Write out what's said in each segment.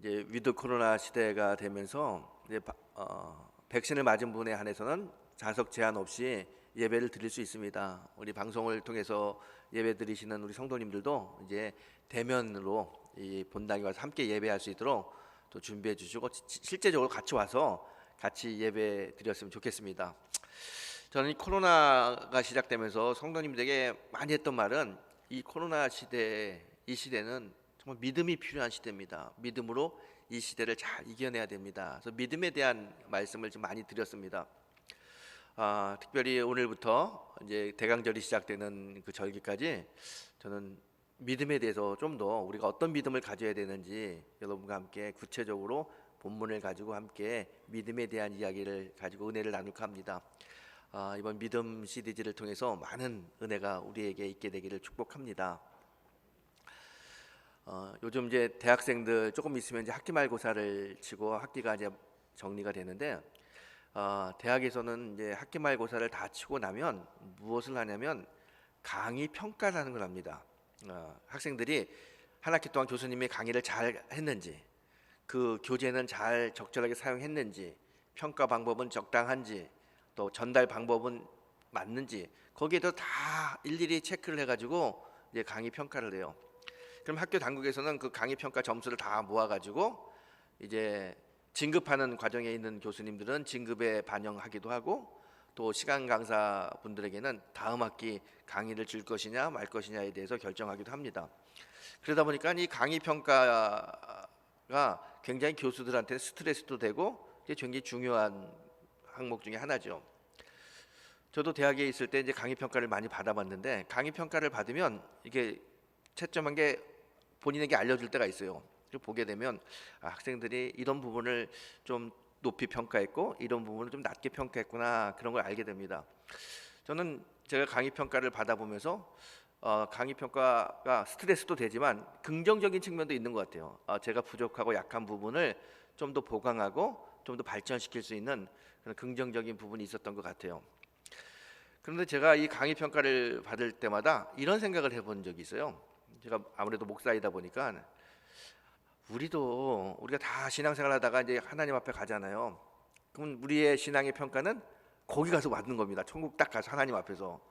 이제 위드 코로나 시대가 되면서 이제 백신을 맞은 분에 한해서는 좌석 제한 없이 예배를 드릴 수 있습니다. 우리 방송을 통해서 예배 드리시는 우리 성도님들도 이제 대면으로 이 본당에 와서 함께 예배할 수 있도록 또 준비해 주시고 실제적으로 같이 와서 같이 예배 드렸으면 좋겠습니다. 저는 이 코로나가 시작되면서 성도님들에게 많이 했던 말은 이 코로나 시대, 이 시대는 정말 믿음이 필요한 시대입니다. 믿음으로 이 시대를 잘 이겨내야 됩니다. 그래서 믿음에 대한 말씀을 좀 많이 드렸습니다. 특별히 오늘부터 이제 대강절이 시작되는 그 절기까지 저는 믿음에 대해서 좀 더 우리가 어떤 믿음을 가져야 되는지 여러분과 함께 구체적으로 본문을 가지고 함께 믿음에 대한 이야기를 가지고 은혜를 나눌까 합니다. 이번 믿음 시리즈를 통해서 많은 은혜가 우리에게 있게 되기를 축복합니다. 요즘 이제 대학생들 조금 있으면 이제 학기말고사를 치고 학기가 이제 정리가 되는데 대학에서는 이제 학기말고사를 다 치고 나면 무엇을 하냐면 강의 평가라는 걸 합니다. 학생들이 한 학기 동안 교수님이 강의를 잘 했는지, 그 교재는 잘 적절하게 사용했는지, 평가 방법은 적당한지, 또 전달 방법은 맞는지 거기에도 다 일일이 체크를 해가지고 이제 강의 평가를 해요. 그럼 학교 당국에서는 그 강의 평가 점수를 다 모아가지고 이제 진급하는 과정에 있는 교수님들은 진급에 반영하기도 하고 또 시간 강사 분들에게는 다음 학기 강의를 줄 것이냐 말 것이냐에 대해서 결정하기도 합니다. 그러다 보니까 이 강의 평가가 굉장히 교수들한테 스트레스도 되고 굉장히 중요한 항목 중에 하나죠. 저도 대학에 있을 때 이제 강의 평가를 많이 받아봤는데 강의 평가를 받으면 이게 채점한 게 본인에게 알려줄 때가 있어요. 보게 되면 학생들이 이런 부분을 좀 높이 평가했고 이런 부분을 좀 낮게 평가했구나, 그런 걸 알게 됩니다. 저는 제가 강의 평가를 받아보면서 강의 평가가 스트레스도 되지만 긍정적인 측면도 있는 것 같아요. 제가 부족하고 약한 부분을 좀 더 보강하고 좀 더 발전시킬 수 있는 그런 긍정적인 부분이 있었던 것 같아요. 그런데 제가 이 강의 평가를 받을 때마다 이런 생각을 해본 적이 있어요. 제가 아무래도 목사이다 보니까 우리가 다 신앙생활하다가 이제 하나님 앞에 가잖아요. 그럼 우리의 신앙의 평가는 거기 가서 받는 겁니다. 천국 딱 가서 하나님 앞에서.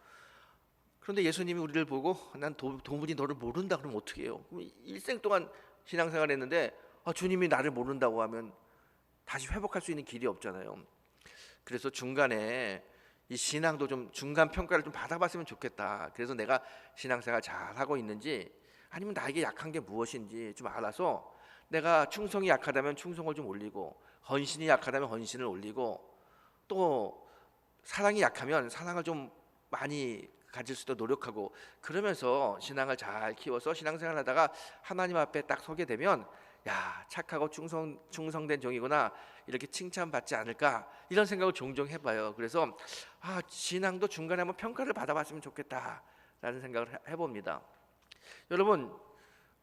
그런데 예수님이 우리를 보고 난 도무지 너를 모른다 그러면 어떻게 해요? 그럼 일생 동안 신앙생활했는데 주님이 나를 모른다고 하면 다시 회복할 수 있는 길이 없잖아요. 그래서 중간에 이 신앙도 좀 중간 평가를 좀 받아봤으면 좋겠다. 그래서 내가 신앙생활 잘 하고 있는지 아니면 나에게 약한 게 무엇인지 좀 알아서 내가 충성이 약하다면 충성을 좀 올리고 헌신이 약하다면 헌신을 올리고 또 사랑이 약하면 사랑을 좀 많이 가질 수 있도록 노력하고 그러면서 신앙을 잘 키워서 신앙생활을 하다가 하나님 앞에 딱 서게 되면 야, 착하고 충성된 종이구나, 이렇게 칭찬받지 않을까, 이런 생각을 종종 해봐요. 그래서 신앙도 중간에 한번 평가를 받아봤으면 좋겠다라는 생각을 해봅니다. 여러분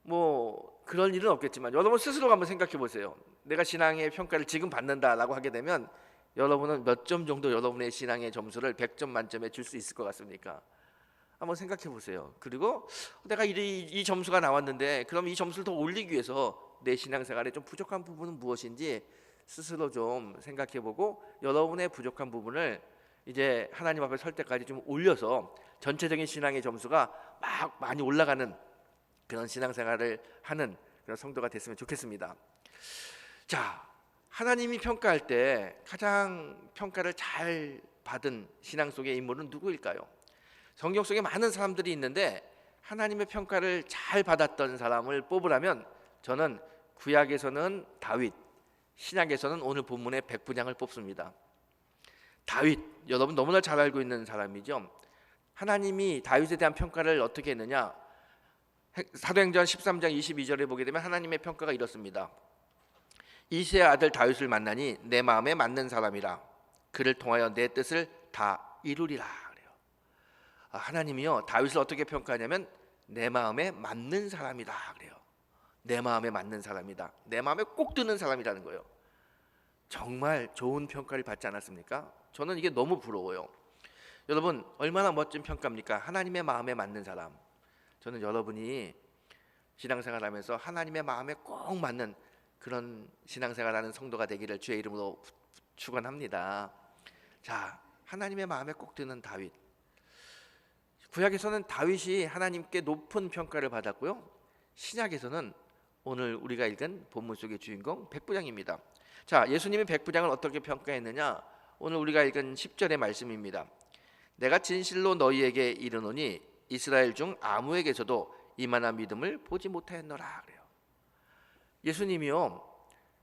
뭐 그런 일은 없겠지만 여러분 스스로가 한번 생각해 보세요. 내가 신앙의 평가를 지금 받는다라고 하게 되면 여러분은 몇 점 정도 여러분의 신앙의 점수를 100점 만점에 줄 수 있을 것 같습니까? 한번 생각해 보세요. 그리고 내가 이 점수가 나왔는데 그럼 이 점수를 더 올리기 위해서 내 신앙생활에 좀 부족한 부분은 무엇인지 스스로 좀 생각해 보고 여러분의 부족한 부분을 이제 하나님 앞에 설 때까지 좀 올려서 전체적인 신앙의 점수가 막 많이 올라가는 그런 신앙생활을 하는 그런 성도가 됐으면 좋겠습니다. 자, 하나님이 평가할 때 가장 평가를 잘 받은 신앙 속의 인물은 누구일까요? 성경 속에 많은 사람들이 있는데 하나님의 평가를 잘 받았던 사람을 뽑으라면 저는 구약에서는 다윗, 신약에서는 오늘 본문의 백부장을 뽑습니다. 다윗, 여러분 너무나 잘 알고 있는 사람이죠. 하나님이 다윗에 대한 평가를 어떻게 했느냐? 사도행전 13장 22절에 보게 되면 하나님의 평가가 이렇습니다. 이새의 아들 다윗을 만나니 내 마음에 맞는 사람이라, 그를 통하여 내 뜻을 다 이루리라 그래요. 하나님이요 다윗을 어떻게 평가하냐면 내 마음에 맞는 사람이다 그래요. 내 마음에 맞는 사람이다, 내 마음에 꼭 드는 사람이라는 거예요. 정말 좋은 평가를 받지 않았습니까? 저는 이게 너무 부러워요. 여러분 얼마나 멋진 평가입니까? 하나님의 마음에 맞는 사람. 저는 여러분이 신앙생활하면서 하나님의 마음에 꼭 맞는 그런 신앙생활하는 성도가 되기를 주의 이름으로 축원합니다. 자, 하나님의 마음에 꼭 드는 다윗. 구약에서는 다윗이 하나님께 높은 평가를 받았고요. 신약에서는 오늘 우리가 읽은 본문 속의 주인공 백부장입니다. 자, 예수님이 백부장을 어떻게 평가했느냐? 오늘 우리가 읽은 10절의 말씀입니다. 내가 진실로 너희에게 이르노니 이스라엘 중 아무에게서도 이만한 믿음을 보지 못하였노라 그래요. 예수님이요,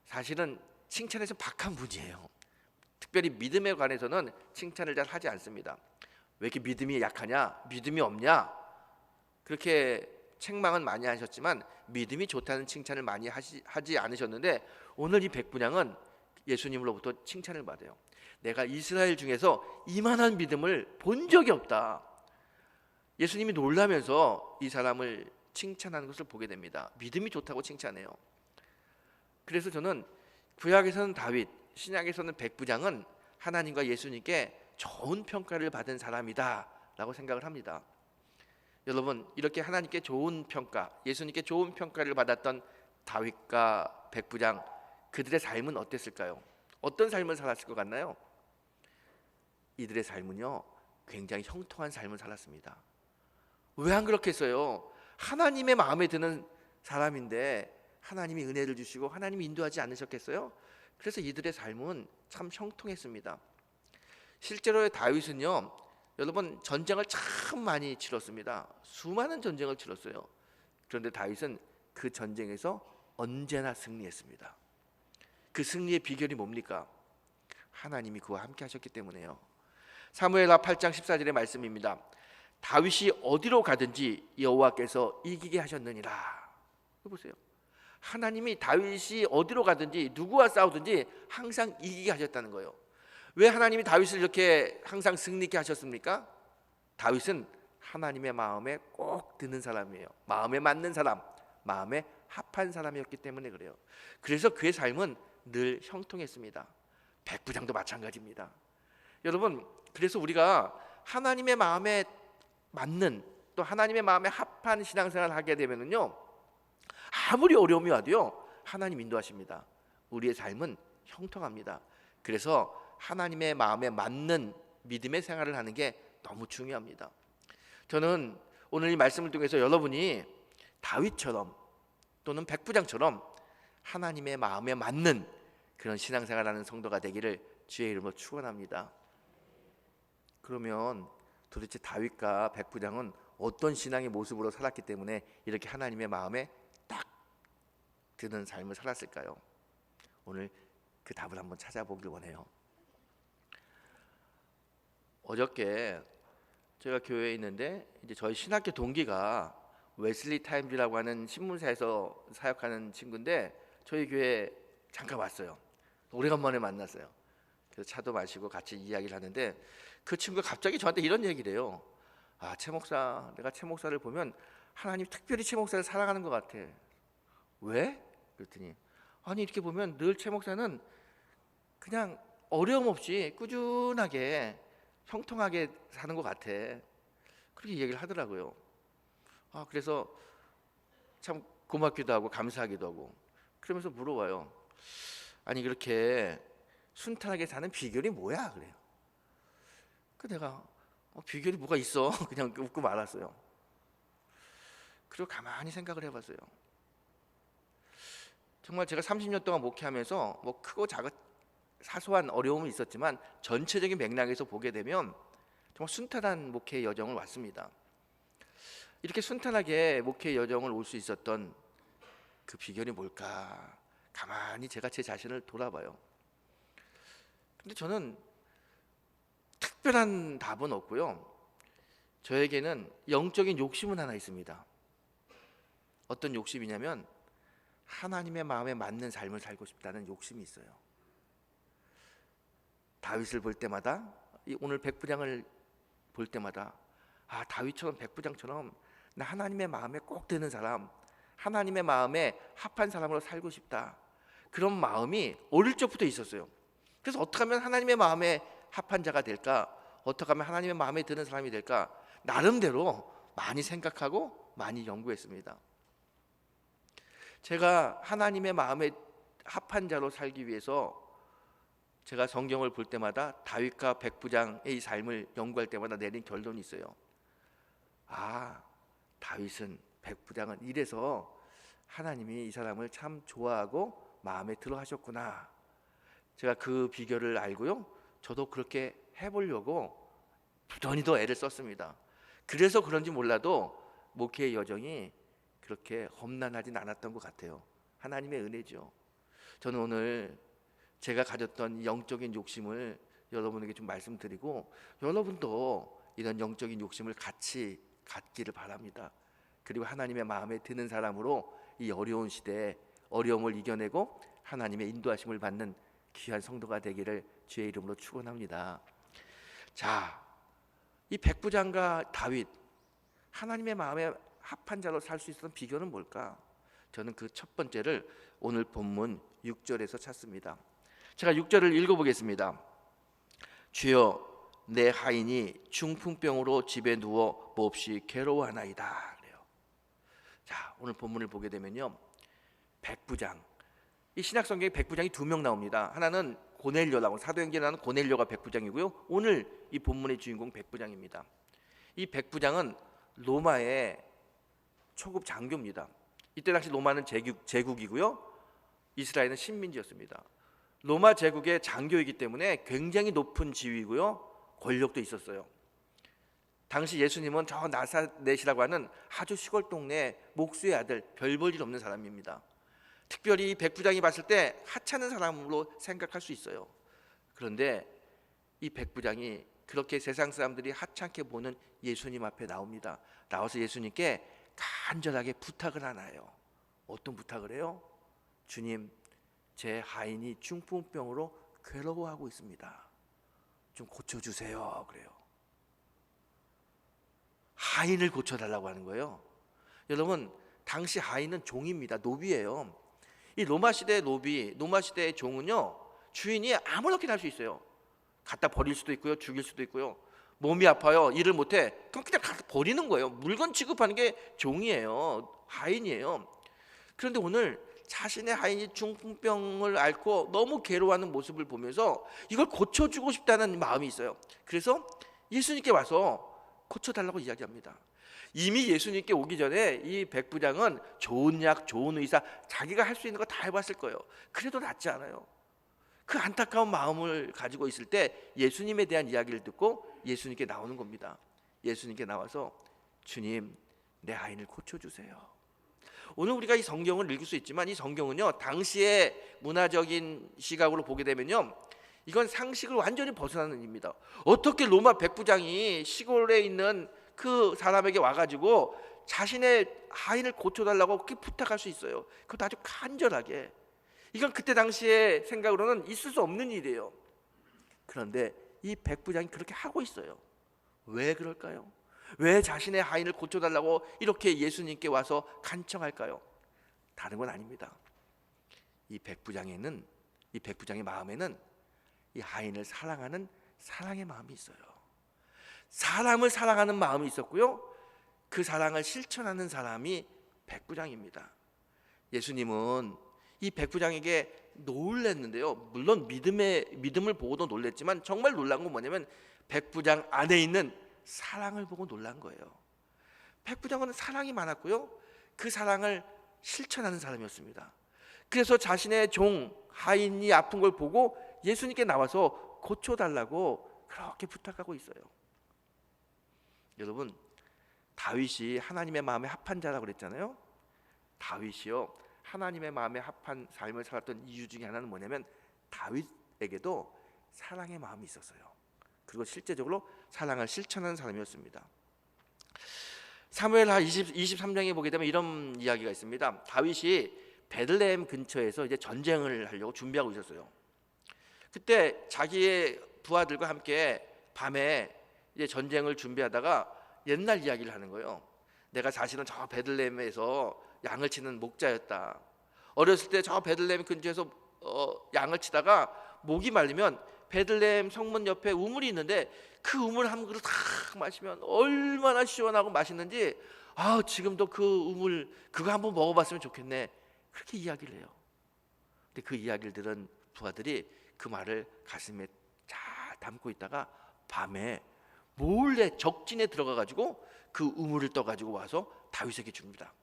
사실은 칭찬에서 박한 분이에요. 특별히 믿음에 관해서는 칭찬을 잘 하지 않습니다. 왜 이렇게 믿음이 약하냐? 믿음이 없냐? 그렇게 책망은 많이 하셨지만 믿음이 좋다는 칭찬을 많이 하지 않으셨는데, 오늘 이 백부장은 예수님으로부터 칭찬을 받아요. 내가 이스라엘 중에서 이만한 믿음을 본 적이 없다. 예수님이 놀라면서 이 사람을 칭찬하는 것을 보게 됩니다. 믿음이 좋다고 칭찬해요. 그래서 저는 구약에서는 다윗, 신약에서는 백부장은 하나님과 예수님께 좋은 평가를 받은 사람이다 라고 생각을 합니다. 여러분, 이렇게 하나님께 좋은 평가, 예수님께 좋은 평가를 받았던 다윗과 백부장, 그들의 삶은 어땠을까요? 어떤 삶을 살았을 것 같나요? 이들의 삶은요, 굉장히 형통한 삶을 살았습니다. 왜 안 그렇겠어요? 하나님의 마음에 드는 사람인데 하나님이 은혜를 주시고 하나님이 인도하지 않으셨겠어요? 그래서 이들의 삶은 참 형통했습니다. 실제로 다윗은요, 여러분, 전쟁을 참 많이 치렀습니다. 수많은 전쟁을 치렀어요. 그런데 다윗은 그 전쟁에서 언제나 승리했습니다. 그 승리의 비결이 뭡니까? 하나님이 그와 함께 하셨기 때문에요. 사무엘하 8장 14절의 말씀입니다. 다윗이 어디로 가든지 여호와께서 이기게 하셨느니라. 보세요. 하나님이 다윗이 어디로 가든지 누구와 싸우든지 항상 이기게 하셨다는 거예요. 왜 하나님이 다윗을 이렇게 항상 승리케 하셨습니까? 다윗은 하나님의 마음에 꼭 드는 사람이에요. 마음에 맞는 사람, 마음에 합한 사람이었기 때문에 그래요. 그래서 그의 삶은 늘 형통했습니다. 백부장도 마찬가지입니다. 여러분, 그래서 우리가 하나님의 마음에 맞는, 또 하나님의 마음에 합한 신앙생활을 하게 되면요, 아무리 어려움이 와도요, 하나님 인도하십니다. 우리의 삶은 형통합니다. 그래서 하나님의 마음에 맞는 믿음의 생활을 하는 게 너무 중요합니다. 저는 오늘 이 말씀을 통해서 여러분이 다윗처럼 또는 백부장처럼 하나님의 마음에 맞는 그런 신앙생활하는 성도가 되기를 주의 이름으로 축원합니다. 그러면 도대체 다윗과 백부장은 어떤 신앙의 모습으로 살았기 때문에 이렇게 하나님의 마음에 딱 드는 삶을 살았을까요? 오늘 그 답을 한번 찾아보길 원해요. 어저께 제가 교회에 있는데 이제 저희 신학교 동기가 웨슬리 타임즈라고 하는 신문사에서 사역하는 친구인데 저희 교회에 잠깐 왔어요. 오래간만에 만났어요. 그래서 차도 마시고 같이 이야기를 하는데 그 친구가 갑자기 저한테 이런 얘기를 해요. 아, 최 목사, 내가 최 목사를 보면 하나님 특별히 최 목사를 사랑하는 것 같아. 왜? 그랬더니 아니, 이렇게 보면 늘 최 목사는 그냥 어려움 없이 꾸준하게 형통하게 사는 것 같아. 그렇게 얘기를 하더라고요. 아, 그래서 참 고맙기도 하고 감사하기도 하고. 그러면서 물어봐요. 아니, 그렇게 순탄하게 사는 비결이 뭐야? 그래요. 그 내가 비결이 뭐가 있어? 그냥 웃고 말았어요. 그리고 가만히 생각을 해봤어요. 정말 제가 30년 동안 목회하면서 뭐 크고 작은 사소한 어려움은 있었지만 전체적인 맥락에서 보게 되면 정말 순탄한 목회의 여정을 왔습니다. 이렇게 순탄하게 목회의 여정을 올 수 있었던 그 비결이 뭘까? 가만히 제가 제 자신을 돌아봐요. 근데 저는 특별한 답은 없고요. 저에게는 영적인 욕심은 하나 있습니다. 어떤 욕심이냐면 하나님의 마음에 맞는 삶을 살고 싶다는 욕심이 있어요. 다윗을 볼 때마다, 오늘 백부장을 볼 때마다, 아, 다윗처럼 백부장처럼 나 하나님의 마음에 꼭 드는 사람, 하나님의 마음에 합한 사람으로 살고 싶다. 그런 마음이 어릴 적부터 있었어요. 그래서 어떻게 하면 하나님의 마음에 합한 자가 될까? 어떻게 하면 하나님의 마음에 드는 사람이 될까? 나름대로 많이 생각하고 많이 연구했습니다. 제가 하나님의 마음에 합한 자로 살기 위해서 제가 성경을 볼 때마다 다윗과 백부장의 삶을 연구할 때마다 내린 결론이 있어요. 아, 다윗은, 백부장은 이래서 하나님이 이 사람을 참 좋아하고 마음에 들어 하셨구나. 제가 그 비결을 알고요, 저도 그렇게 해보려고 부단히 더 애를 썼습니다. 그래서 그런지 몰라도 목회의 여정이 그렇게 험난하진 않았던 것 같아요. 하나님의 은혜죠. 저는 오늘 제가 가졌던 영적인 욕심을 여러분에게 좀 말씀드리고, 여러분도 이런 영적인 욕심을 같이 갖기를 바랍니다. 그리고 하나님의 마음에 드는 사람으로 이 어려운 시대에 어려움을 이겨내고 하나님의 인도하심을 받는 귀한 성도가 되기를 주의 이름으로 축원합니다. 자, 이 백부장과 다윗, 하나님의 마음에 합한 자로 살 수 있었던 비결은 뭘까? 저는 그 첫 번째를 오늘 본문 6절에서 찾습니다. 제가 6절을 읽어보겠습니다. 주여, 내 하인이 중풍병으로 집에 누워 몹시 괴로워하나이다. 그래요. 자, 오늘 본문을 보게 되면요, 백부장, 이 신약 성경에 백부장이 두 명 나옵니다. 하나는 고넬료라고, 사도행전에 나오는 고넬료가 백부장이고요, 오늘 이 본문의 주인공 백부장입니다. 이 백부장은 로마의 초급 장교입니다. 이때 당시 로마는 제국이고요, 이스라엘은 식민지였습니다. 로마 제국의 장교이기 때문에 굉장히 높은 지위고요, 권력도 있었어요. 당시 예수님은 저 나사렛이라고 하는 아주 시골 동네 목수의 아들, 별 볼 일 없는 사람입니다. 특별히 백부장이 봤을 때 하찮은 사람으로 생각할 수 있어요. 그런데 이 백부장이 그렇게 세상 사람들이 하찮게 보는 예수님 앞에 나옵니다. 나와서 예수님께 간절하게 부탁을 하나요. 어떤 부탁을 해요? 주님, 제 하인이 중풍병으로 괴로워하고 있습니다. 좀 고쳐주세요. 그래요. 하인을 고쳐달라고 하는 거예요. 여러분, 당시 하인은 종입니다. 노비예요. 이 로마 시대의 노비, 로마 시대의 종은요, 주인이 아무렇게나 할 수 있어요. 갖다 버릴 수도 있고요, 죽일 수도 있고요. 몸이 아파요, 일을 못해, 그럼 그냥 갖다 버리는 거예요. 물건 취급하는 게 종이에요, 하인이에요. 그런데 오늘 자신의 하인이 중풍병을 앓고 너무 괴로워하는 모습을 보면서 이걸 고쳐주고 싶다는 마음이 있어요. 그래서 예수님께 와서 고쳐달라고 이야기합니다. 이미 예수님께 오기 전에 이 백부장은 좋은 약, 좋은 의사, 자기가 할 수 있는 거 다 해봤을 거예요. 그래도 낫지 않아요. 그 안타까운 마음을 가지고 있을 때 예수님에 대한 이야기를 듣고 예수님께 나오는 겁니다. 예수님께 나와서 주님, 내 아이를 고쳐주세요. 오늘 우리가 이 성경을 읽을 수 있지만 이 성경은요, 당시의 문화적인 시각으로 보게 되면요, 이건 상식을 완전히 벗어나는 일입니다. 어떻게 로마 백부장이 시골에 있는 그 사람에게 와가지고 자신의 하인을 고쳐달라고 그렇게 부탁할 수 있어요? 그것도 아주 간절하게. 이건 그때 당시의 생각으로는 있을 수 없는 일이에요. 그런데 이 백부장이 그렇게 하고 있어요. 왜 그럴까요? 왜 자신의 하인을 고쳐달라고 이렇게 예수님께 와서 간청할까요? 다른 건 아닙니다. 이 백부장의 마음에는 이 하인을 사랑하는 사랑의 마음이 있어요. 사람을 사랑하는 마음이 있었고요, 그 사랑을 실천하는 사람이 백부장입니다. 예수님은 이 백부장에게 놀랐는데요, 물론 믿음을 보고도 놀랐지만 정말 놀란 건 뭐냐면 백부장 안에 있는 사랑을 보고 놀란 거예요. 백부장은 사랑이 많았고요, 그 사랑을 실천하는 사람이었습니다. 그래서 자신의 종 하인이 아픈 걸 보고 예수님께 나와서 고쳐달라고 그렇게 부탁하고 있어요. 여러분, 다윗이 하나님의 마음에 합한 자라고 그랬잖아요. 다윗이요, 하나님의 마음에 합한 삶을 살았던 이유 중에 하나는 뭐냐면 다윗에게도 사랑의 마음이 있었어요. 그리고 실제적으로 사랑을 실천하는 사람이었습니다. 사무엘하 23장에 보게 되면 이런 이야기가 있습니다. 다윗이 베들레헴 근처에서 이제 전쟁을 하려고 준비하고 있었어요. 그때 자기의 부하들과 함께 밤에 이제 전쟁을 준비하다가 옛날 이야기를 하는 거예요. 내가 자신은 저 베들레헴에서 양을 치는 목자였다. 어렸을 때 저 베들레헴 근처에서 양을 치다가 목이 말리면 베들레헴 성문 옆에 우물이 있는데 그 우물 한 그릇 탁 마시면 얼마나 시원하고 맛있는지, 지금도 그 우물 그거 한번 먹어봤으면 좋겠네. 그렇게 이야기를 해요. 근데 그 이야기를 들은 부하들이 그 말을 가슴에 잘 담고 있다가 밤에 몰래 적진에 들어가 가지고 그 우물을 떠 가지고 와서 다윗에게 줍니다.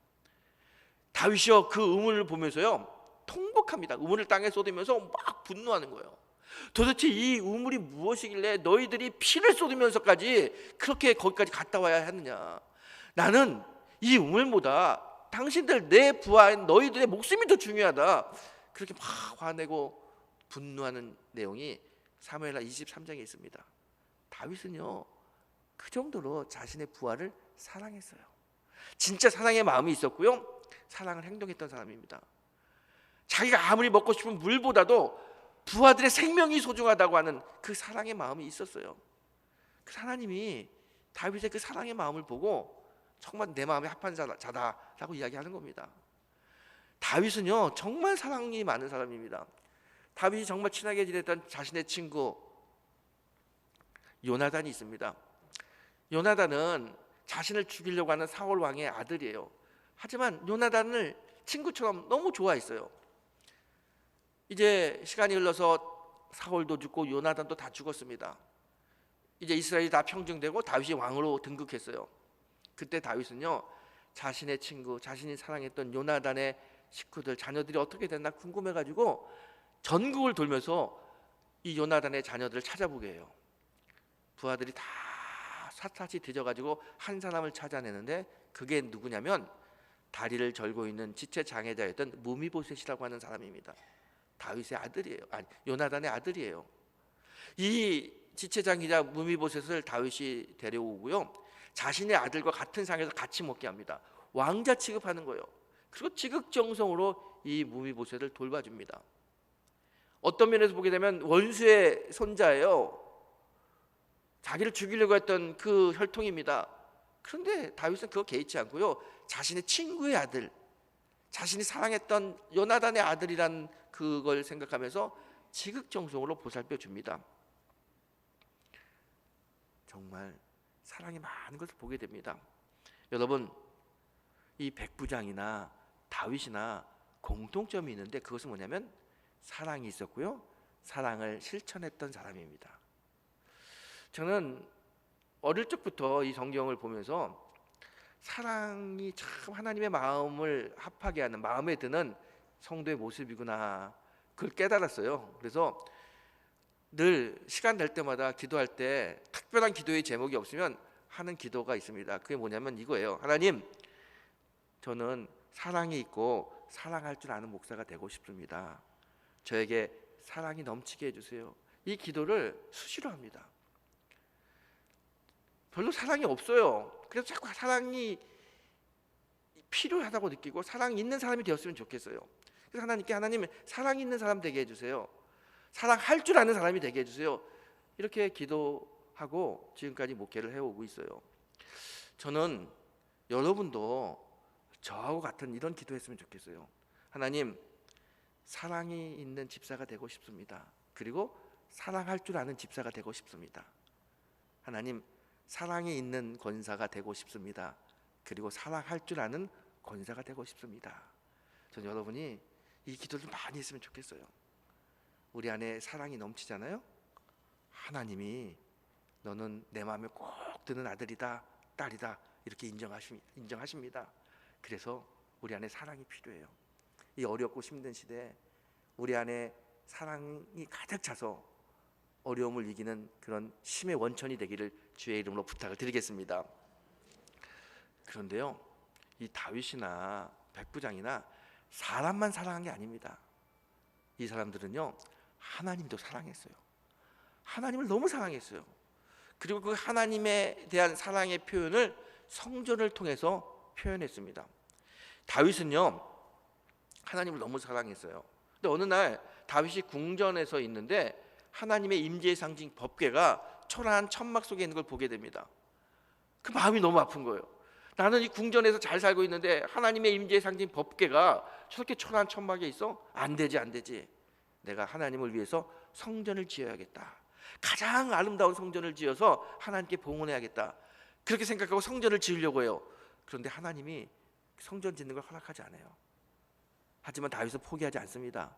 다윗이요 그 우물을 보면서요 통곡합니다. 우물을 땅에 쏟으면서 막 분노하는 거예요. 도대체 이 우물이 무엇이길래 너희들이 피를 쏟으면서까지 그렇게 거기까지 갔다 와야 하느냐. 나는 이 우물보다 당신들 내 부하인 너희들의 목숨이 더 중요하다. 그렇게 막 화내고 분노하는 내용이 사무엘하 23장에 있습니다. 다윗은요 그 정도로 자신의 부하를 사랑했어요. 진짜 사랑의 마음이 있었고요 사랑을 행동했던 사람입니다. 자기가 아무리 먹고 싶은 물보다도 부하들의 생명이 소중하다고 하는 그 사랑의 마음이 있었어요. 그 하나님이 다윗의 그 사랑의 마음을 보고 정말 내 마음에 합한 자다라고 이야기하는 겁니다. 다윗은요 정말 사랑이 많은 사람입니다. 다윗이 정말 친하게 지냈던 자신의 친구 요나단이 있습니다. 요나단은 자신을 죽이려고 하는 사울 왕의 아들이에요. 하지만 요나단을 친구처럼 너무 좋아했어요. 이제 시간이 흘러서 사울도 죽고 요나단도 다 죽었습니다. 이제 이스라엘이 다 평정되고 다윗이 왕으로 등극했어요. 그때 다윗은요 자신의 친구, 자신이 사랑했던 요나단의 식구들, 자녀들이 어떻게 됐나 궁금해가지고 전국을 돌면서 이 요나단의 자녀들을 찾아보게 해요. 부하들이 다 샅샅이 뒤져가지고 한 사람을 찾아내는데 그게 누구냐면 다리를 절고 있는 지체장애자였던 무미보셋이라고 하는 사람입니다. 다윗의 아들이에요. 아니 요나단의 아들이에요. 이 지체장애자 무미보셋을 다윗이 데려오고요 자신의 아들과 같은 상에서 같이 먹게 합니다. 왕자 취급하는 거예요. 그리고 지극정성으로 이 무미보셋을 돌봐줍니다. 어떤 면에서 보게 되면 원수의 손자예요. 자기를 죽이려고 했던 그 혈통입니다. 그런데 다윗은 그거 개의치 않고요 자신의 친구의 아들, 자신이 사랑했던 요나단의 아들이란 그걸 생각하면서 지극정성으로 보살펴 줍니다. 정말 사랑이 많은 것을 보게 됩니다. 여러분 이 백부장이나 다윗이나 공통점이 있는데 그것은 뭐냐면 사랑이 있었고요 사랑을 실천했던 사람입니다. 저는 어릴 적부터 이 성경을 보면서 사랑이 참 하나님의 마음을 합하게 하는, 마음에 드는 성도의 모습이구나 그걸 깨달았어요. 그래서 늘 시간 될 때마다 기도할 때 특별한 기도의 제목이 없으면 하는 기도가 있습니다. 그게 뭐냐면 이거예요. 하나님, 저는 사랑이 있고 사랑할 줄 아는 목사가 되고 싶습니다. 저에게 사랑이 넘치게 해주세요. 이 기도를 수시로 합니다. 별로 사랑이 없어요. 그래서 자꾸 사랑이 필요하다고 느끼고 사랑이 있는 사람이 되었으면 좋겠어요. 그래서 하나님께 하나님 사랑 있는 사람 되게 해주세요. 사랑할 줄 아는 사람이 되게 해주세요. 이렇게 기도하고 지금까지 목회를 해오고 있어요. 저는 여러분도 저하고 같은 이런 기도했으면 좋겠어요. 하나님, 사랑이 있는 집사가 되고 싶습니다. 그리고 사랑할 줄 아는 집사가 되고 싶습니다. 하나님, 사랑이 있는 권사가 되고 싶습니다. 그리고 사랑할 줄 아는 권사가 되고 싶습니다. 전 여러분이 이 기도를 많이 했으면 좋겠어요. 우리 안에 사랑이 넘치잖아요. 하나님이 너는 내 마음에 꼭 드는 아들이다, 딸이다 이렇게 인정하십니다. 그래서 우리 안에 사랑이 필요해요. 이 어렵고 힘든 시대에 우리 안에 사랑이 가득 차서 어려움을 이기는 그런 힘의 원천이 되기를 주의 이름으로 부탁을 드리겠습니다. 그런데요, 이 다윗이나 백부장이나 사람만 사랑한 게 아닙니다. 이 사람들은요, 하나님도 사랑했어요. 하나님을 너무 사랑했어요. 그리고 그 하나님에 대한 사랑의 표현을 성전을 통해서 표현했습니다. 다윗은요, 하나님을 너무 사랑했어요. 근데 어느 날 다윗이 궁전에서 있는데 하나님의 임재의 상징 법궤가 초라한 천막 속에 있는 걸 보게 됩니다. 그 마음이 너무 아픈 거예요. 나는 이 궁전에서 잘 살고 있는데 하나님의 임재의 상징 법궤가 저렇게 초라한 천막에 있어? 안 되지, 안 되지. 내가 하나님을 위해서 성전을 지어야겠다. 가장 아름다운 성전을 지어서 하나님께 봉헌해야겠다. 그렇게 생각하고 성전을 지으려고 해요. 그런데 하나님이 성전 짓는 걸 허락하지 않아요. 하지만 다윗은 포기하지 않습니다.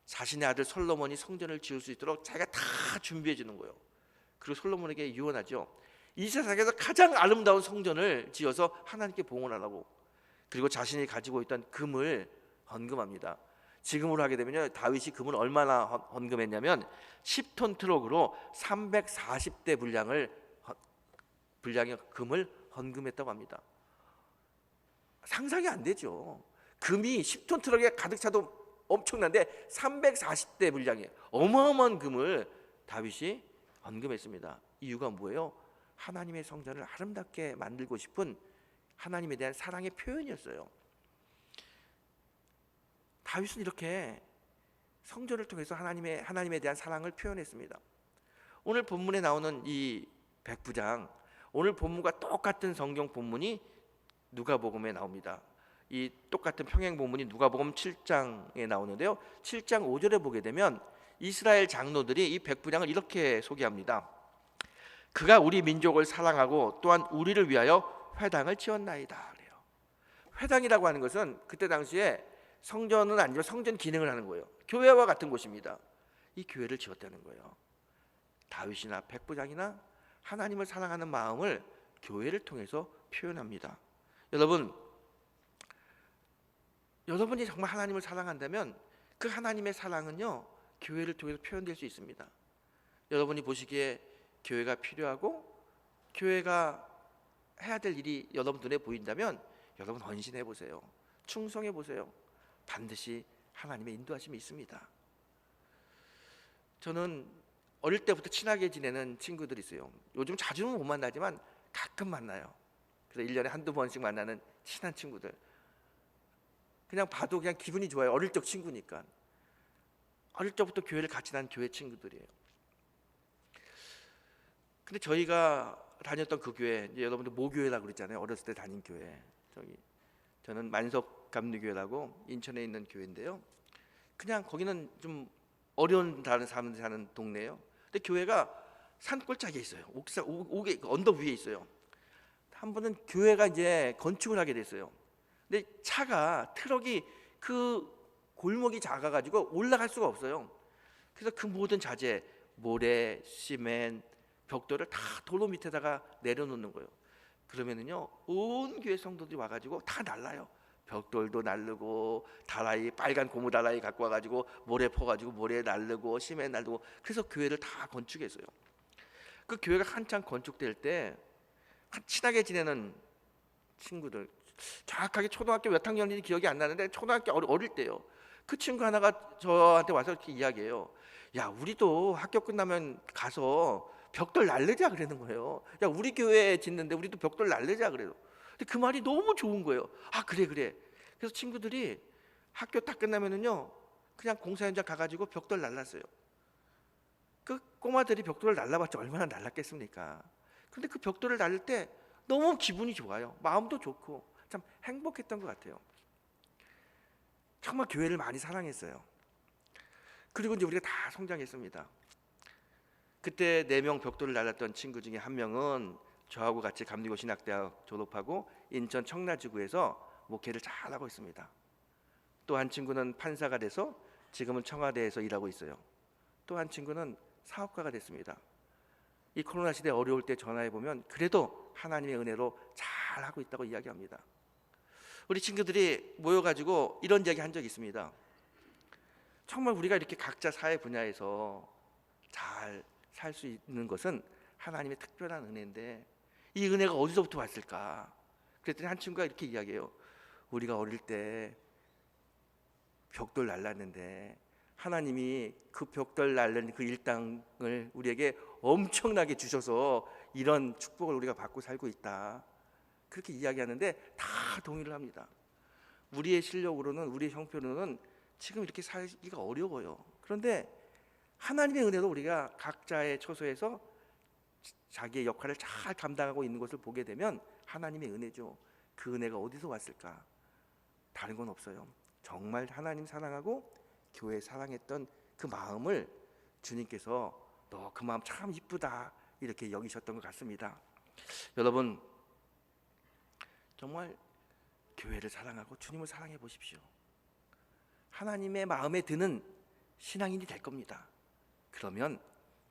자신의 아들 솔로몬이 성전을 지을 수 있도록 자기가 다 준비해 주는 거예요. 그리고 솔로몬에게 유언하죠. 이 세상에서 가장 아름다운 성전을 지어서 하나님께 봉헌하라고. 그리고 자신이 가지고 있던 금을 헌금합니다. 지금으로 하게 되면요, 다윗이 금을 얼마나 헌금했냐면 10톤 트럭으로 340대 분량의 금을 헌금했다고 합니다. 상상이 안 되죠. 금이 10톤 트럭에 가득 차도 엄청난데 340대 분량의 어마어마한 금을 다윗이 헌금했습니다. 이유가 뭐예요? 하나님의 성전을 아름답게 만들고 싶은 하나님에 대한 사랑의 표현이었어요. 다윗은 이렇게 성전을 통해서 하나님에 대한 사랑을 표현했습니다. 오늘 본문에 나오는 이 백부장, 오늘 본문과 똑같은 성경 본문이 누가복음에 나옵니다. 이 똑같은 평행 본문이 누가복음 7장에 나오는데요, 7장 5절에 보게 되면 이스라엘 장로들이 이 백부장을 이렇게 소개합니다. 그가 우리 민족을 사랑하고 또한 우리를 위하여 회당을 지었나이다. 그래요. 회당이라고 하는 것은 그때 당시에 성전은 아니지만 성전 기능을 하는 거예요. 교회와 같은 곳입니다. 이 교회를 지었다는 거예요. 다윗이나 백부장이나 하나님을 사랑하는 마음을 교회를 통해서 표현합니다. 여러분이 정말 하나님을 사랑한다면 그 하나님의 사랑은요, 교회를 통해서 표현될 수 있습니다. 여러분이 보시기에 교회가 필요하고 교회가 해야 될 일이 여러분 눈에 보인다면 여러분 헌신해 보세요. 충성해 보세요. 반드시 하나님의 인도하심이 있습니다. 저는 어릴 때부터 친하게 지내는 친구들이 있어요. 요즘 자주는 못 만나지만 가끔 만나요. 그래서 1년에 한두 번씩 만나는 친한 친구들. 그냥 봐도 그냥 기분이 좋아요. 어릴 적 친구니까. 어릴 적부터 교회를 같이 다닌 교회 친구들이에요. 근데 저희가 다녔던 그 교회, 이제 여러분들 모교회라고 그랬잖아요. 어렸을 때 다닌 교회. 저는 만석 감리교회라고 인천에 있는 교회인데요. 그냥 거기는 좀 어려운 사람들이 사는 동네예요. 근데 교회가 산골짜기에 있어요. 옥에 언덕 위에 있어요. 한 번은 교회가 이제 건축을 하게 됐어요. 근데 트럭이 그 골목이 작아가지고 올라갈 수가 없어요. 그래서 그 모든 자재, 모래, 시멘, 벽돌을 다 도로 밑에다가 내려놓는 거예요. 그러면은요, 온 교회 성도들이 와가지고 다 날라요. 벽돌도 날르고, 빨간 고무 다라이 갖고 와가지고 모래 퍼가지고 모래 날르고 시멘 날르고. 그래서 교회를 다 건축했어요. 그 교회가 한창 건축될 때 친하게 지내는 친구들, 정확하게 초등학교 몇 학년인지 기억이 안 나는데 초등학교 어릴 때요. 그 친구 하나가 저한테 와서 이렇게 이야기해요. 야, 우리도 학교 끝나면 가서 벽돌 날르자 그러는 거예요. 야, 우리 교회 짓는데 우리도 벽돌 날르자 그래요. 근데 그 말이 너무 좋은 거예요. 아, 그래. 그래서 친구들이 학교 딱 끝나면은요, 그냥 공사 현장 가가지고 벽돌 날랐어요. 그 꼬마들이 벽돌을 날라봤자 얼마나 날랐겠습니까? 근데 그 벽돌을 날릴 때 너무 기분이 좋아요. 마음도 좋고 참 행복했던 것 같아요. 정말 교회를 많이 사랑했어요. 그리고 이제 우리가 다 성장했습니다. 그때 4명 벽돌을 날랐던 친구 중에 한 명은 저하고 같이 감리고 신학대학 졸업하고 인천 청라지구에서 목회를 잘하고 있습니다. 또 한 친구는 판사가 돼서 지금은 청와대에서 일하고 있어요. 또 한 친구는 사업가가 됐습니다. 이 코로나 시대 어려울 때 전화해 보면 그래도 하나님의 은혜로 잘하고 있다고 이야기합니다. 우리 친구들이 모여가지고 이런 이야기 한 적이 있습니다. 정말 우리가 이렇게 각자 사회 분야에서 잘 살 수 있는 것은 하나님의 특별한 은혜인데 이 은혜가 어디서부터 왔을까? 그랬더니 한 친구가 이렇게 이야기해요. 우리가 어릴 때 벽돌 날랐는데 하나님이 그 벽돌 날른 그 일당을 우리에게 엄청나게 주셔서 이런 축복을 우리가 받고 살고 있다. 그렇게 이야기하는데 다 동의를 합니다. 우리의 실력으로는, 우리의 형편으로는 지금 이렇게 살기가 어려워요. 그런데 하나님의 은혜로 우리가 각자의 처소에서 자기의 역할을 잘 감당하고 있는 것을 보게 되면 하나님의 은혜죠. 그 은혜가 어디서 왔을까? 다른 건 없어요. 정말 하나님 사랑하고 교회 사랑했던 그 마음을 주님께서 너 그 마음 참 이쁘다 이렇게 여기셨던 것 같습니다. 여러분, 정말 교회를 사랑하고 주님을 사랑해 보십시오. 하나님의 마음에 드는 신앙인이 될 겁니다. 그러면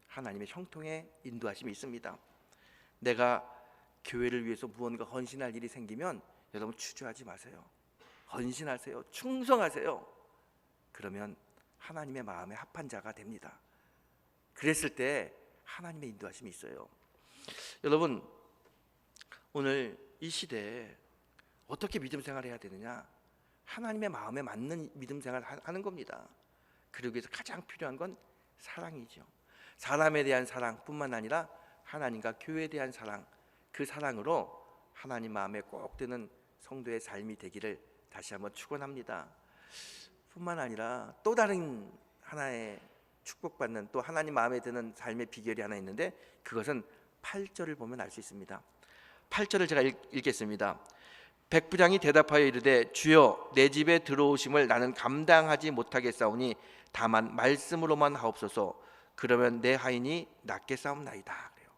하나님의 형통의 인도하심이 있습니다. 내가 교회를 위해서 무언가 헌신할 일이 생기면 여러분 주저하지 마세요. 헌신하세요. 충성하세요. 그러면 하나님의 마음에 합한 자가 됩니다. 그랬을 때 하나님의 인도하심이 있어요. 여러분, 오늘 이 시대에 어떻게 믿음 생활을 해야 되느냐? 하나님의 마음에 맞는 믿음 생활을 하는 겁니다. 그러기 위해서 가장 필요한 건 사랑이죠. 사람에 대한 사랑뿐만 아니라 하나님과 교회에 대한 사랑, 그 사랑으로 하나님 마음에 꼭 드는 성도의 삶이 되기를 다시 한번 축원합니다. 뿐만 아니라 또 다른 하나의 축복받는, 또 하나님 마음에 드는 삶의 비결이 하나 있는데, 그것은 8절을 보면 알 수 있습니다. 8절을 제가 읽겠습니다. 백부장이 대답하여 이르되 주여, 내 집에 들어오심을 나는 감당하지 못하겠사오니 다만 말씀으로만 하옵소서. 그러면 내 하인이 낫게 싸움나이다. 그래요.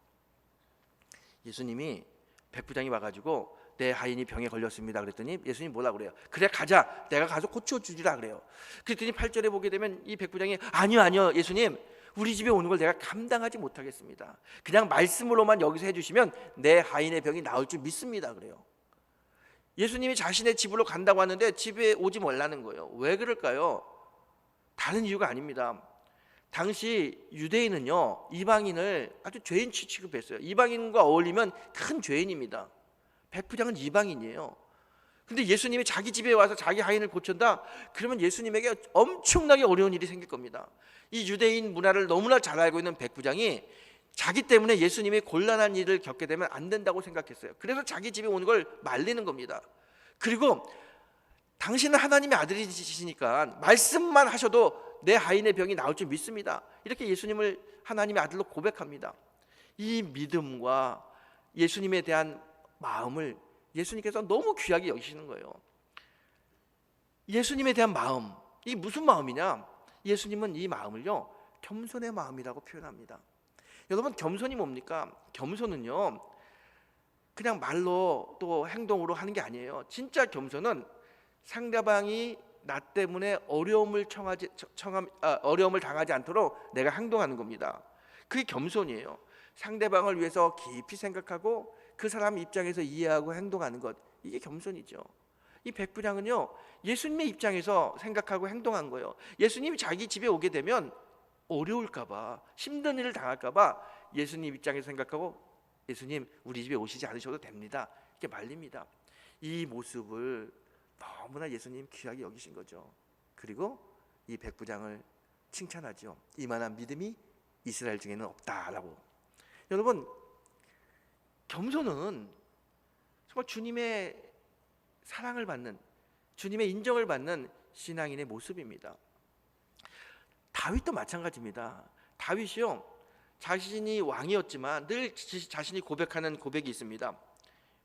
예수님이 백부장이 와가지고 내 하인이 병에 걸렸습니다 그랬더니 예수님이 뭐라 그래요? 그래, 가자, 내가 가서 고쳐주리라 그래요. 그랬더니 8절에 보게 되면 이 백부장이 아니요 예수님, 우리 집에 오는 걸 내가 감당하지 못하겠습니다. 그냥 말씀으로만 여기서 해주시면 내 하인의 병이 나을 줄 믿습니다 그래요. 예수님이 자신의 집으로 간다고 하는데 집에 오지 말라는 거예요. 왜 그럴까요? 다른 이유가 아닙니다. 당시 유대인은요, 이방인을 아주 죄인 취급했어요. 이방인과 어울리면 큰 죄인입니다. 백부장은 이방인이에요. 근데 예수님이 자기 집에 와서 자기 하인을 고친다? 그러면 예수님에게 엄청나게 어려운 일이 생길 겁니다. 이 유대인 문화를 너무나 잘 알고 있는 백부장이 자기 때문에 예수님이 곤란한 일을 겪게 되면 안 된다고 생각했어요. 그래서 자기 집에 오는 걸 말리는 겁니다. 그리고 당신은 하나님의 아들이시니까 말씀만 하셔도 내 하인의 병이 나을 줄 믿습니다. 이렇게 예수님을 하나님의 아들로 고백합니다. 이 믿음과 예수님에 대한 마음을 예수님께서 너무 귀하게 여기시는 거예요. 예수님에 대한 마음, 이게 무슨 마음이냐? 예수님은 이 마음을요, 겸손의 마음이라고 표현합니다. 여러분, 겸손이 뭡니까? 겸손은요, 그냥 말로 또 행동으로 하는 게 아니에요. 진짜 겸손은 상대방이 나 때문에 어려움을 당하지 않도록 내가 행동하는 겁니다. 그게 겸손이에요. 상대방을 위해서 깊이 생각하고 그 사람 입장에서 이해하고 행동하는 것, 이게 겸손이죠. 이 백부장은요, 예수님의 입장에서 생각하고 행동한 거예요. 예수님이 자기 집에 오게 되면 어려울까봐, 힘든 일을 당할까봐 예수님 입장에서 생각하고, 예수님 우리 집에 오시지 않으셔도 됩니다, 이렇게 말립니다. 이 모습을 너무나 예수님 귀하게 여기신 거죠. 그리고 이 백부장을 칭찬하죠. 이만한 믿음이 이스라엘 중에는 없다라고. 여러분, 겸손은 정말 주님의 사랑을 받는, 주님의 인정을 받는 신앙인의 모습입니다. 다윗도 마찬가지입니다. 다윗이요, 자신이 왕이었지만 늘 자신이 고백하는 고백이 있습니다.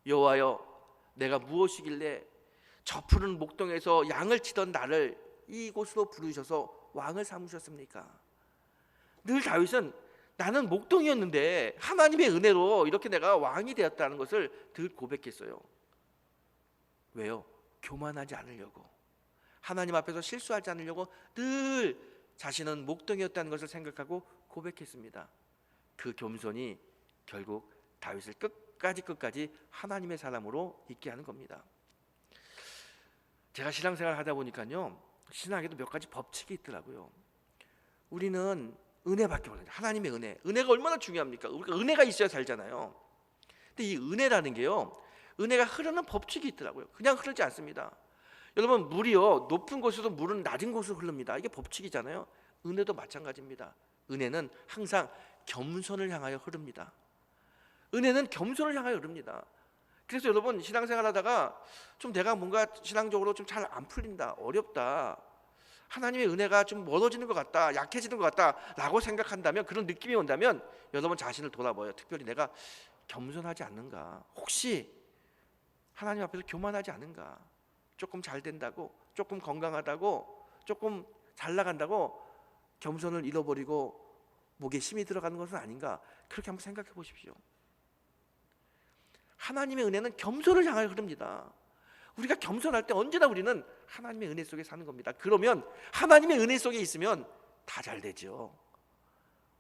여호와여, 내가 무엇이길래 저 푸른 목동에서 양을 치던 나를 이곳으로 부르셔서 왕을 삼으셨습니까? 늘 다윗은 나는 목동이었는데 하나님의 은혜로 이렇게 내가 왕이 되었다는 것을 늘 고백했어요. 왜요? 교만하지 않으려고, 하나님 앞에서 실수하지 않으려고 늘 자신은 목동이었다는 것을 생각하고 고백했습니다. 그 겸손이 결국 다윗을 끝까지 하나님의 사람으로 있게 하는 겁니다. 제가 신앙생활 하다 보니까요, 신앙에도 몇 가지 법칙이 있더라고요. 우리는 은혜밖에 몰라요. 하나님의 은혜가 얼마나 중요합니까? 우리가 은혜가 있어야 살잖아요. 근데 이 은혜라는 게요, 은혜가 흐르는 법칙이 있더라고요. 그냥 흐르지 않습니다. 여러분, 물이요, 높은 곳에서 물은 낮은 곳으로 흐릅니다. 이게 법칙이잖아요. 은혜도 마찬가지입니다. 은혜는 항상 겸손을 향하여 흐릅니다. 은혜는 겸손을 향하여 흐릅니다. 그래서 여러분, 신앙생활 하다가 좀 내가 뭔가 신앙적으로 좀 잘 안 풀린다, 어렵다, 하나님의 은혜가 좀 멀어지는 것 같다, 약해지는 것 같다 라고 생각한다면, 그런 느낌이 온다면 여러분 자신을 돌아봐요. 특별히 내가 겸손하지 않는가, 혹시 하나님 앞에서 교만하지 않은가, 조금 잘 된다고, 조금 건강하다고, 조금 잘 나간다고 겸손을 잃어버리고 목에 힘이 들어가는 것은 아닌가, 그렇게 한번 생각해 보십시오. 하나님의 은혜는 겸손을 향하여 흐릅니다. 우리가 겸손할 때 언제나 우리는 하나님의 은혜 속에 사는 겁니다. 그러면 하나님의 은혜 속에 있으면 다 잘 되죠.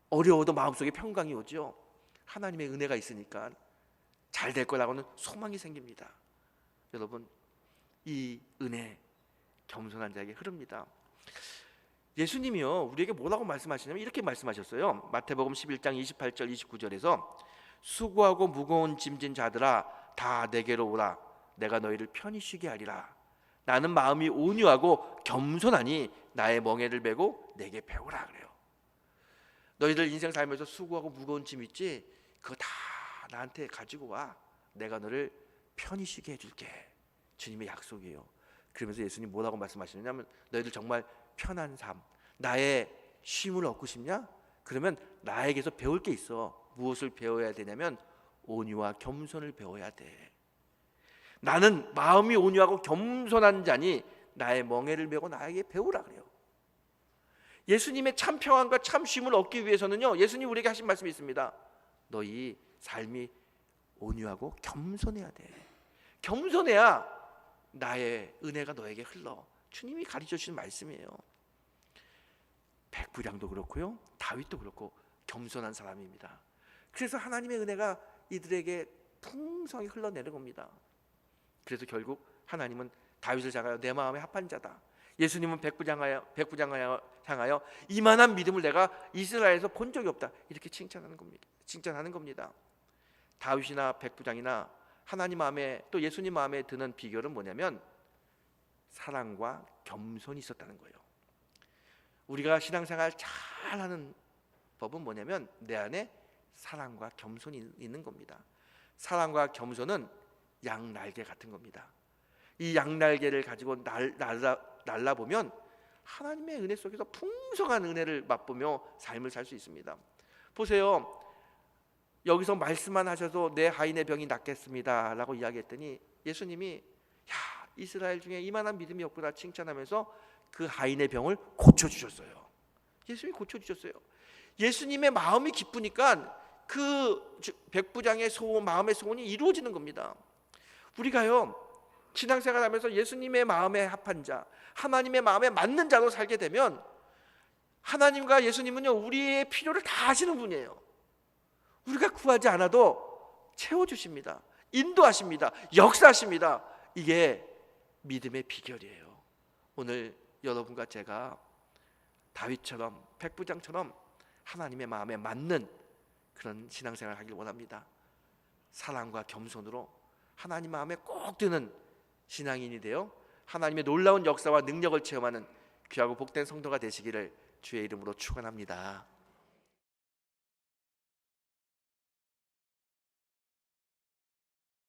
어려워도 마음속에 평강이 오죠. 하나님의 은혜가 있으니까 잘 될 거라고는 소망이 생깁니다. 여러분, 이 은혜 겸손한 자에게 흐릅니다. 예수님이요 우리에게 뭐라고 말씀하시냐면 이렇게 말씀하셨어요. 마태복음 11장 28절 29절에서 수고하고 무거운 짐진 자들아 다 내게로 오라. 내가 너희를 편히 쉬게 하리라. 나는 마음이 온유하고 겸손하니 나의 멍에를 메고 내게 배우라 그래요. 너희들 인생 살면서 수고하고 무거운 짐 있지? 그거 다 나한테 가지고 와. 내가 너를 편히 쉬게 해줄게. 주님의 약속이에요. 그러면서 예수님 뭐라고 말씀하시냐면 너희들 정말 편한 삶, 나의 쉼을 얻고 싶냐? 그러면 나에게서 배울 게 있어. 무엇을 배워야 되냐면 온유와 겸손을 배워야 돼. 나는 마음이 온유하고 겸손한 자니 나의 멍에를 메고 나에게 배우라 그래요. 예수님의 참 평안과 참 쉼을 얻기 위해서는요 예수님 우리에게 하신 말씀이 있습니다. 너희 삶이 온유하고 겸손해야 돼. 겸손해야 나의 은혜가 너에게 흘러. 주님이 가르쳐 주신 말씀이에요. 백부장도 그렇고요 다윗도 그렇고 겸손한 사람입니다. 그래서 하나님의 은혜가 이들에게 풍성히 흘러내는 겁니다. 그래서 결국 하나님은 다윗을 향하여 내 마음에 합한 자다. 예수님은 백부장을 향하여 이만한 믿음을 내가 이스라엘에서 본 적이 없다. 이렇게 칭찬하는 겁니다. 다윗이나 백부장이나 하나님 마음에 또 예수님 마음에 드는 비결은 뭐냐면 사랑과 겸손이 있었다는 거예요. 우리가 신앙생활 잘하는 법은 뭐냐면 내 안에 사랑과 겸손이 있는 겁니다. 사랑과 겸손은 양날개 같은 겁니다. 이 양날개를 가지고 날라보면 하나님의 은혜 속에서 풍성한 은혜를 맛보며 삶을 살 수 있습니다. 보세요. 여기서 말씀만 하셔도 내 하인의 병이 낫겠습니다 라고 이야기했더니 예수님이 야 이스라엘 중에 이만한 믿음이 없구나 칭찬하면서 그 하인의 병을 고쳐주셨어요. 예수님이 고쳐주셨어요. 예수님의 마음이 기쁘니까 그 백부장의 소원, 마음의 소원이 이루어지는 겁니다. 우리가요 신앙생활하면서 예수님의 마음에 합한 자, 하나님의 마음에 맞는 자로 살게 되면 하나님과 예수님은요 우리의 필요를 다 하시는 분이에요. 우리가 구하지 않아도 채워주십니다. 인도하십니다. 역사하십니다. 이게 믿음의 비결이에요. 오늘 여러분과 제가 다윗처럼 백부장처럼 하나님의 마음에 맞는 그런 신앙생활을 하길 원합니다. 사랑과 겸손으로 하나님 마음에 꼭 드는 신앙인이 되어 하나님의 놀라운 역사와 능력을 체험하는 귀하고 복된 성도가 되시기를 주의 이름으로 축원합니다.